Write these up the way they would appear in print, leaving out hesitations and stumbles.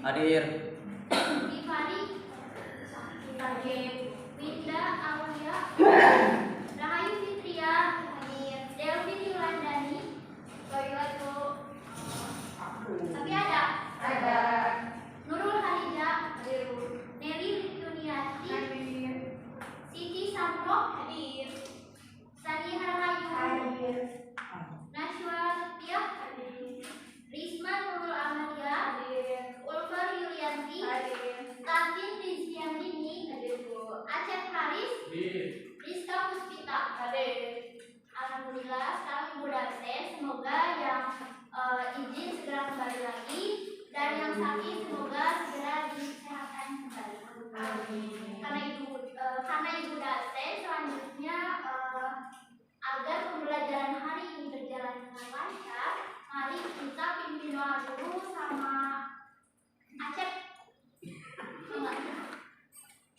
Hadir. Gifari, hadir. Winda Aulia, Rahayu Fitria, hadir. Delvi Yulandani, toilet Bu. Tapi ada? Ada. Nurul Halija, Hadir. Nelly Yuniati, Hadir. Siti Samro, hadir. Sani Harhayu, Hadir. Najwa Setia, hadir. Risma Nurul Amalia, hadir. Ulfa Yulianti, Hadir. Tatin Rizkyandini, hadir Bu. Acep Haris, Rizka Puspita, hadir. Alhamdulillah, sekarang Ibu Darsen, semoga yang izin segera kembali lagi dan yang sakit semoga segera disehatkan kembali. Amin. Karena Ibu Darsen selanjutnya agar pembelajaran hari ini berjalan dengan lancar, mari kita pimpin doa dulu sama Acep.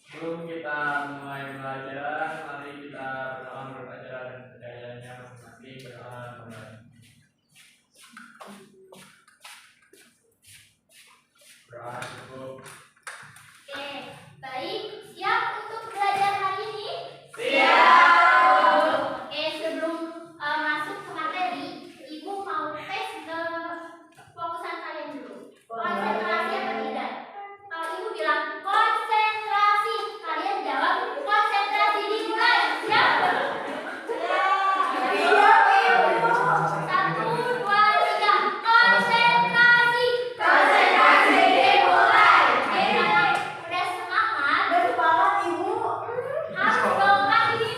Sebelum kita mulai belajar, mari kita berdoa berbaca dan percayaannya masing-masing berdoa kembali. Berdoa cukup. Oke, baik. Siap untuk belajar hari ini? Siap. Oke, sebelum masuk ke materi, Ibu mau tes ke fokusan kalian dulu. Konsentrasi apa tidak? Kalau Ibu bilang konsentrasi, kalian jawab konsentrasi dimulai. Siap? Satu, dua, tiga. Konsentrasi. Konsentrasi dimulai. Oke, udah semangat. Bersemangat Ibu. Harus dong, kan ini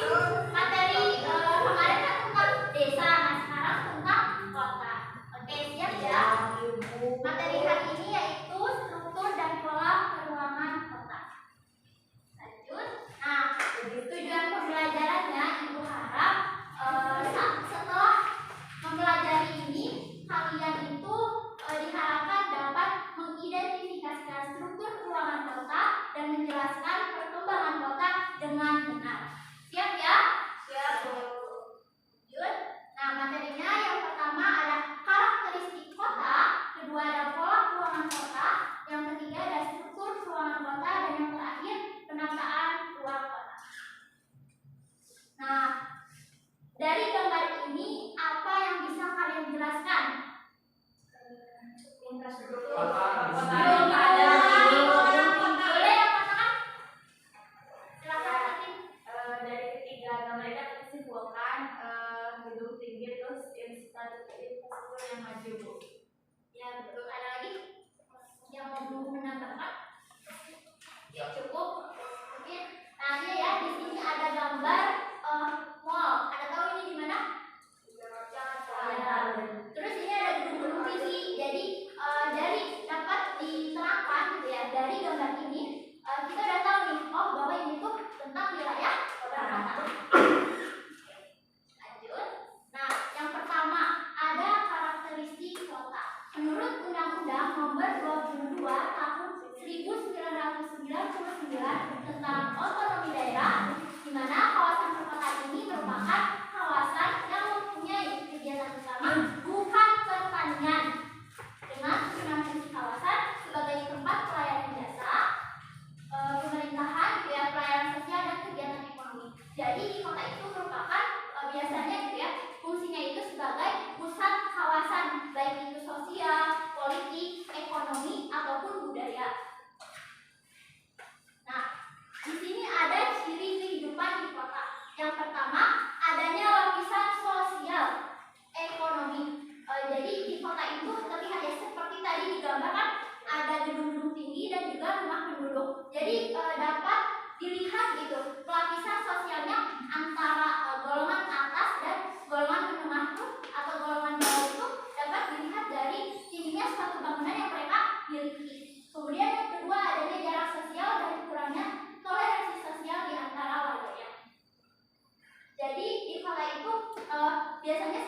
materi kemarin kan tentang desa, nah sekarang tentang kota. Oke, siap ya? Materi hari ini yaitu struktur dan pola peruangan kota. Lanjut. Nah, tujuan pembelajarannya Ibu harap setelah mempelajari ini kalian itu diharapkan dapat mengidentifikasikan struktur peruangan kota dan menjelaskan perkembangan kota dengan benar. Siap ya? Siap. Lanjut. Nah, materinya yang pertama ada karakteristik kota, kedua ada pola peruangan kota, yang ketiga ada struktur peruangan kota, dan yang terakhir penataan ruang kota. Nah, dari gambar ini apa yang bisa kalian jelaskan? Infrastruktur. Kota. Belum ada. Boleh yang katakan? Silakan Fatin. Dari ketiga gambar itu kita simpulkan gedung tinggi terus infrastruktur yang maju Bu. Ya betul. Ada lagi yang mau menambahkan? Ya cukup. Oke. Nah iya ya, di sini ada gambar mall. Ada tahu ini di mana? Ya. Terus ini ada gedung-gedung tinggi. Jadi dari dapat diterangkan gitu ya dari gambar ini kita udah tahu nih, oh bahwa ini tuh tentang wilayah kota. Lanjut. Nah, yang pertama ada karakteristik kota. Menurut Undang-Undang Nomor 22 Tahun 1999 tentang otonomi daerah, di mana kawasan perkotaan ini merupakan kawasan yang mempunyai kegiatan utama bukan pertanian, dengan kegunaan fungsi kawasan sebagai tempat pelayanan jasa, pemerintahan, gitu ya, pelayanan sosial dan kegiatan ekonomi. Jadi di kota itu merupakan biasanya gitu ya, fungsinya itu sebagai pusat kawasan, baik itu sosial, politik, ekonomi ataupun budaya. Nah, di sini ada ciri kehidupan di kota. Yang pertama, adanya lapisan sosial, ekonomi. Jadi di kota itu terlihat ya seperti tadi digambarkan ada gedung-gedung tinggi dan juga rumah penduduk. Jadi dapat dilihat gitu lapisan sosialnya antara golongan atas dan golongan menengah itu atau golongan bawah itu dapat dilihat dari tingginya suatu bangunan yang mereka miliki. Kemudian yang kedua adanya jarak sosial dan kurangnya toleransi sosial di antara warganya. Jadi di kota itu biasanya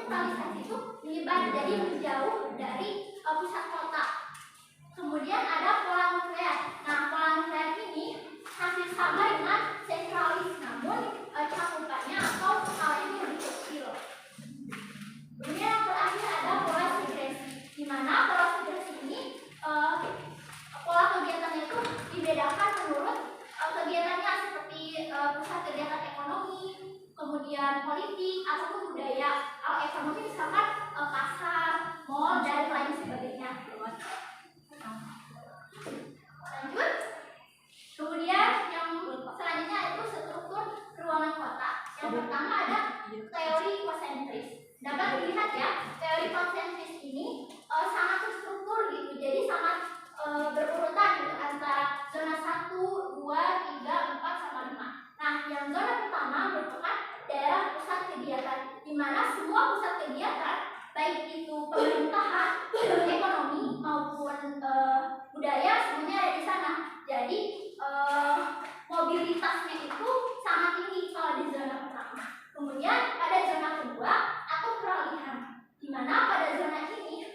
sentralisasi itu menyebar jadi menjauh dari pusat kota. Kemudian ada pola nuklear. Nah, pola nuklear ini hampir sama dengan sentralis, namun cakupannya atau skalanya lebih kecil. Kemudian yang terakhir ada pola segresi, di mana pola segresi ini pola kegiatannya itu dibedakan menurut kegiatannya seperti pusat kegiatan ekonomi, kemudian politik ataupun budaya. Kalau ekonomi misalkan pasar, mall dan lain sebagainya. Lanjut. Kemudian yang selanjutnya itu struktur ruangan kota. Yang pertama ada teori konsentris. Dapat dilihat ya, teori konsentris ini sangat terstruktur gitu. Jadi sangat berurutan gitu, antara zona 1, 2, 3, 4 sama 5. Nah, yang zona pertama merupakan daerah pusat kegiatan, di mana semua pusat kegiatan baik itu pemerintahan, ekonomi maupun budaya semuanya ada di sana. Jadi mobilitasnya itu sangat tinggi kalau di zona pertama. Kemudian pada zona kedua atau peralihan, di mana pada zona ini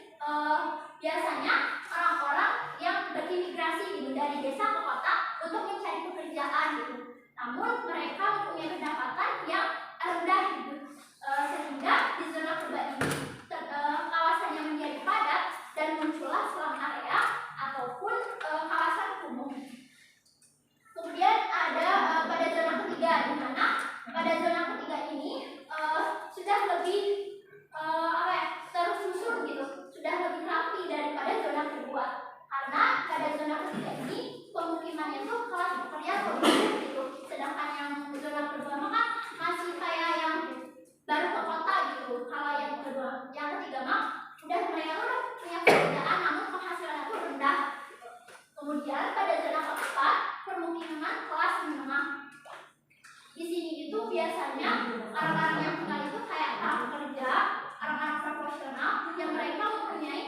biasanya orang-orang yang berimigrasi gitu, dari desa ke kota untuk mencari pekerjaan gitu. Namun mereka mempunyai pendapatan yang rendah gitu, sehingga di zona kedua ini kawasannya menjadi padat dan muncullah slum area ataupun kawasan kumuh. Kemudian ada pada zona ketiga, di mana pada zona ketiga ini sudah lebih tersusun gitu, sudah lebih rapi daripada zona kedua. Karena pada zona ketiga ini pemukimannya itu kelas pekerja lebih gitu, sedangkan yang zona kedua mah masih kayak yang baru ke kota gitu. Kalau yang kedua, yang ketiga mah udah mereka udah punya pekerjaan namun penghasilannya itu rendah. Kemudian pada zona keempat permukiman kelas menengah. Di sini itu biasanya orang-orang yang tinggal itu kayak para pekerja, orang-orang profesional yang mereka mempunyai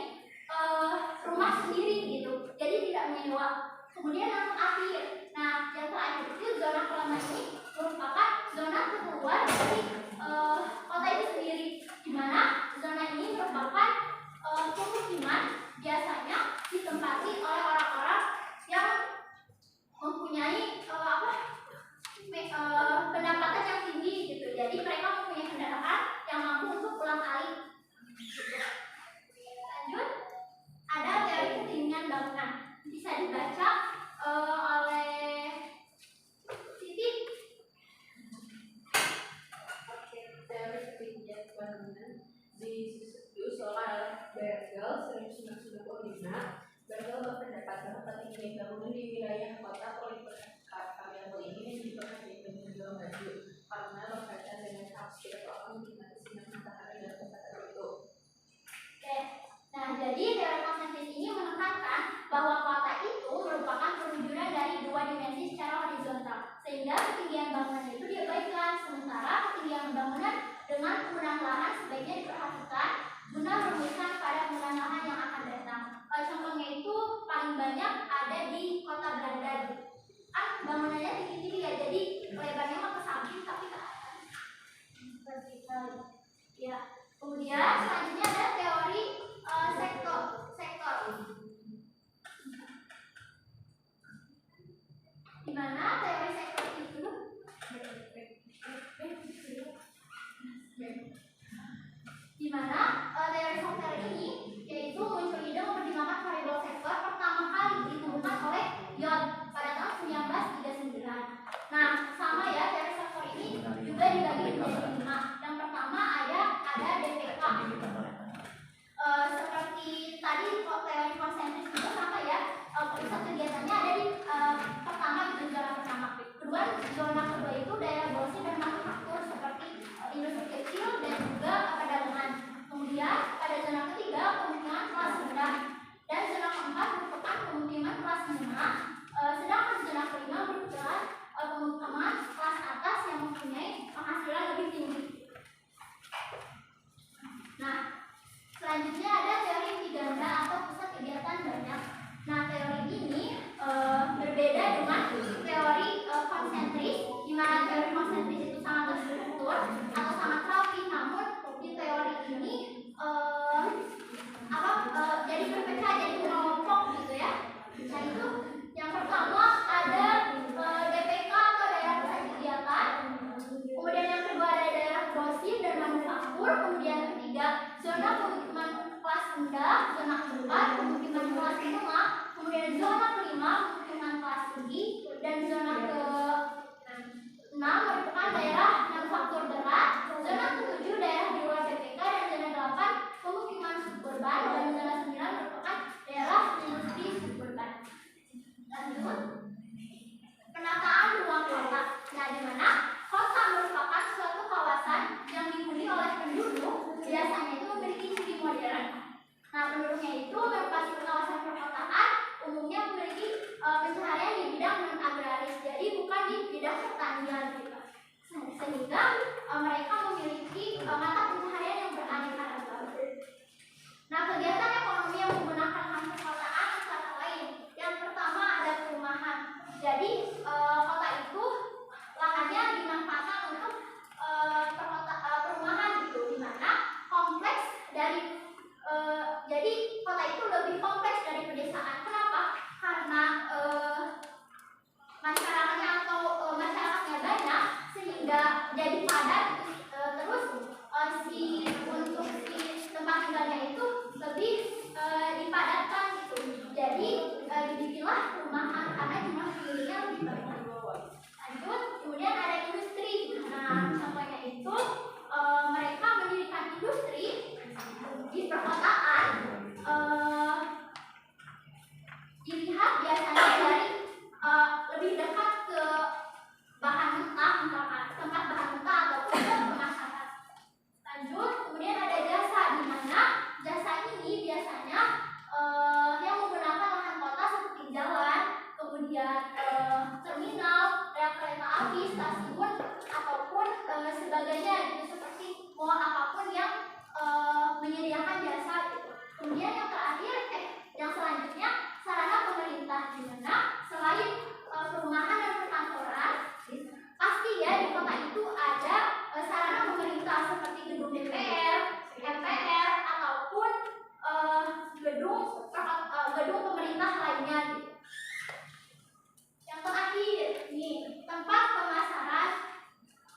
rumah sendiri gitu, jadi tidak menyewa. Kemudian yang terakhir, yang terakhir itu zona kelima ini merupakan zona keluar dari kota itu sendiri, di mana zona ini merupakan pemukiman biasanya ditempati oleh orang-orang yang mempunyai pendapatan yang tinggi gitu. Jadi mereka mempunyai kendaraan yang mampu untuk pulang alik. Lanjut, ada teori ketinggian bangunan, bisa dibaca oleh Siti. Teori ketinggian bangunan diusulkan oleh Bergel 1995. Bergel berpendapat bahwa ketinggian bangunan di wilayah kota variabel ini menyebabkan menjual maju karena berkaitan dengan tafsir soal menikmati sinar matahari dan tempat tertentu. Oke, jadi teori konsentris ini menekankan bahwa kota itu merupakan perwujudan dari dua dimensi secara horizontal, sehingga ketinggian bangunan itu diabaikan. Sementara ketinggian bangunan dengan penggunaan lahan sebaiknya diperhatikan guna merumuskan pada penggunaan lahan yang akan datang. Contohnya itu paling banyak ada di kota Belanda. Bangunannya tinggi-tinggi ya, jadi lebarnya mah ke samping tapi ke atas. Vertikal. Ya. Kemudian selanjutnya ada teori sektor. Di mana teori sektor itu di mana teori sektor ini yaitu muncul ide mempertimbangkan variabel sektor pertama kali ditemukan oleh Yon pada tahun 1939. Nah, sama ya, teori sektor ini juga dibagi menjadi 5. Yang pertama ada DPK. Seperti tadi teori konsentris juga sama ya. Pusat kegiatannya ada di pertama itu zona pertama. Kedua, zona kedua itu daerah bawah dan manufaktur seperti industri kecil dan juga perdagangan. Kemudian pada zona ketiga pemukiman kelas rendah, dan zona keempat merupakan pemukiman kelas menengah. Sedangkan zona kelima merupakan pemukiman kelas atas yang mempunyai penghasilan lebih tinggi. Nah, selanjutnya ada teori ganda atau pusat kegiatan banyak. Nah, teori ini Di perkotaan dilihat biasanya dari lebih dekat ke bahan mentah, misalkan tempat bahan mentah ataupun ke pemasaran. Lanjut, kemudian ada jasa, di mana jasa ini biasanya yang menggunakan lahan kota seperti jalan, kemudian terminal, rel kereta api, stasiun, ataupun sebagainya gitu, seperti mall apapun yang menyediakan jasa gitu. Kemudian yang terakhir, yang selanjutnya sarana pemerintah, di mana selain perumahan dan perkantoran, pasti ya di kota itu ada sarana pemerintah seperti gedung DPR, MPR, ataupun gedung pemerintah lainnya gitu. Yang terakhir nih, tempat pemasaran.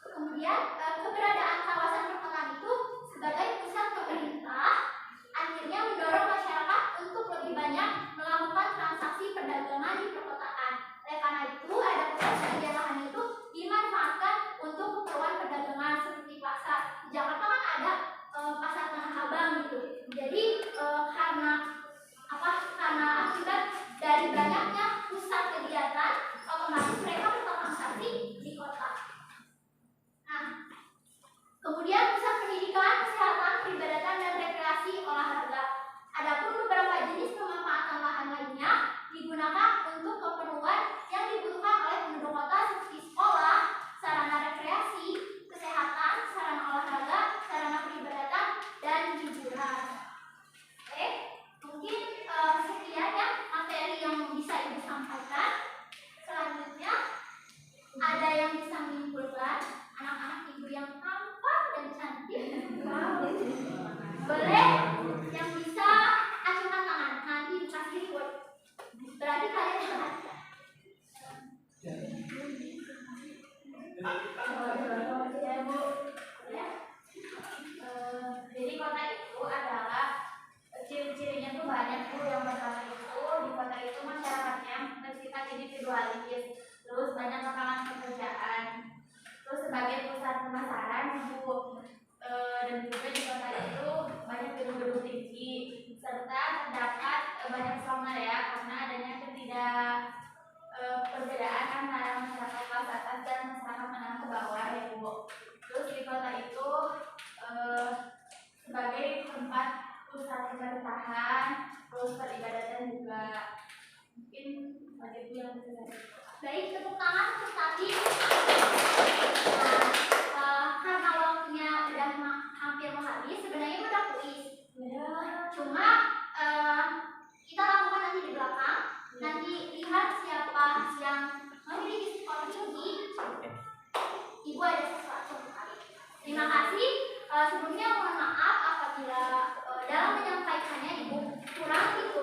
Kemudian keberadaan kawasan perkotaan itu sebagai pusat pemerintah akhirnya mendorong masyarakat untuk lebih banyak melakukan transaksi perdagangan di perkotaan. Oleh karena itu, ada sebagian lahan itu dimanfaatkan untuk keperluan perdagangan seperti pasar. Di Jakarta kan ada pasar Tanah Abang gitu. Jadi karena akibat dari banyaknya pusat kegiatan, otomatis mereka bertransaksi di kota. Nah, kemudian pusat pendidikan, kesehatan, peribadatan, dan rekreasi olahraga. Adapun beberapa jenis pemanfaatan lahan lainnya digunakan untuk keperluan yang dibutuhkan oleh penduduk kota seperti sekolah, sarana rekreasi, kesehatan, sarana olahraga, sarana peribadatan, dan hiburan. Oke, mungkin sekian ya materi yang bisa Ibu sampaikan. Selanjutnya ada yang bisa menyimpulkan, anak-anak Ibu yang tampan dan cantik. Boleh yang bisa acungkan tangan, nanti dikasih reward. Berarti kalian hebat. Ya Bu, ya. Jadi kota itu adalah ciri-cirinya tuh banyak Bu. Yang pertama itu di kota itu masyarakatnya bersifat individualis, terus banyak lapangan pekerjaan, terus sebagai pusat pemasaran Bu. Dan juga di kota itu banyak gedung-gedung tinggi, serta terdapat banyak sauna ya, karena adanya perbedaan antara masyarakat kelas atas dan masyarakat menengah ke bawah ya Bu. Terus di kota itu sebagai tempat pusat pemerintahan, terus peribadatan juga. Mungkin ada Bu yang bisa. Baik, tepuk tangan untuk tadi. Karena waktunya udah hampir mau habis, sebenarnya udah kuis. Cuma kita lakukan nanti di belakang. Nanti lihat siapa yang memiliki skor tinggi. Ibu ada sesuatu untuk kalian. Terima kasih. Sebelumnya mohon maaf apabila dalam menyampaikannya Ibu kurang gitu